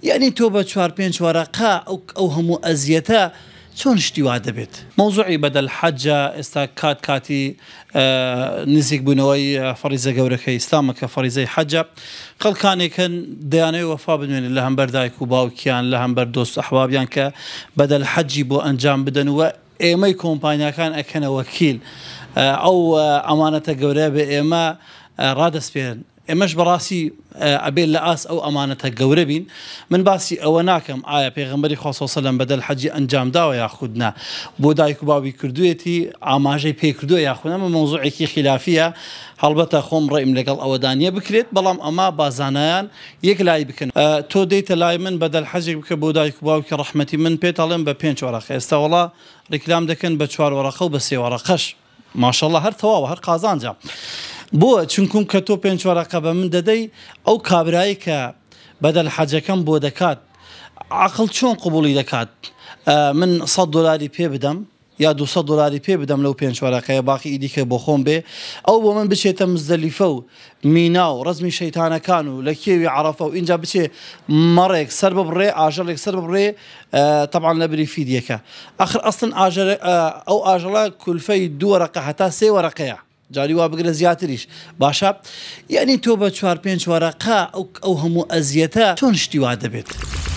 يعني توبة چوار پێنج وەرەقە ئەو هەموو ئەزیەتە چۆن شتی وا دەبێت؟ مەوزوعی بەدەل حەجە ئێستا کاتی نزیک بوونەوەی فەریزە گەورەکەی ئیسلامە کە فەریزەی حەجە خەڵکانێکن دەیانەوێت وەفا بنوێنن لە هەمبەر دایک و باوکیان لە هەمبەر دۆست ئەحبابیان کە بەدەل حەجی بۆ ئەنجام بدەن و ئێمەی کۆمپانیاکان ئەکەنە وەکیل ئەو ئەمانەتە گەورەیە بە ئێمە ڕادەسپێرن. ئێمەش بەڕاستی ئەبێت لە ئاس ئەو ئەمانەتە گەورە بین. من باسی ئەوە ناکەم ئایا پێغەمبەری خوا صلی الله علیه و سلم بەدەل حەجی ئەنجامداوە یاخود نا، بۆ دایک و باوی کردوێتی ئاماژەی پێ کردووە یاخود ئەمە مەوزوعێکی خلافیە. هەڵبەتە خۆم ڕێیم لەگەڵ ئەوەدانە بکرێت، بەڵام ئەمە بازانایان یەک لای بکەن. تۆ دەیتە لای من بەدەل حەجێک بکە بۆ دایک و باوکی ڕەحمەتی من پێت ئەڵێم بە 5 وەرەقە، ئێستا وەڵا ڕیکلام دەکەن بە 4 وەرەقە و بە 3 وەرەقەش. ماشەڵڵا هەر تەواوە هەر قازانجا. بۆ چونکم کە تۆ 5 وەرەقە بە من دەدەی ئەو کابرایی کە بەدەل حەجەکەم بۆ دەکات عەقڵ چۆن قبوڵی دەکات؟ من 100 دۆلاری پێ بدەم یا 200 دۆلاری پێ بدەم لەو 5 وەرەقەیە باقی ئیدیکە بۆ خۆم بێ، ئەو بۆ من بچێتە مزدەلیفە و مینا و ڕەزمی شەیتانەکان و لە کێوی عەرەفە و اینجا بچێ مەڕێک سەر ببڕێ ئاژەڵێک سەر ببڕێ طبعا لە بری فیدیەکە. ئەخر ئەسڵن ئەو ئاژەڵە کولفەی 2 وەرەقە هەتا 3 وەرەقەیە، جاری وا بگرە زیاتریش باشە. یعنی تۆ بە 4 5 وەرەقە ئەو هەموو ئەزیەتە چۆن شتی وا دەبێت؟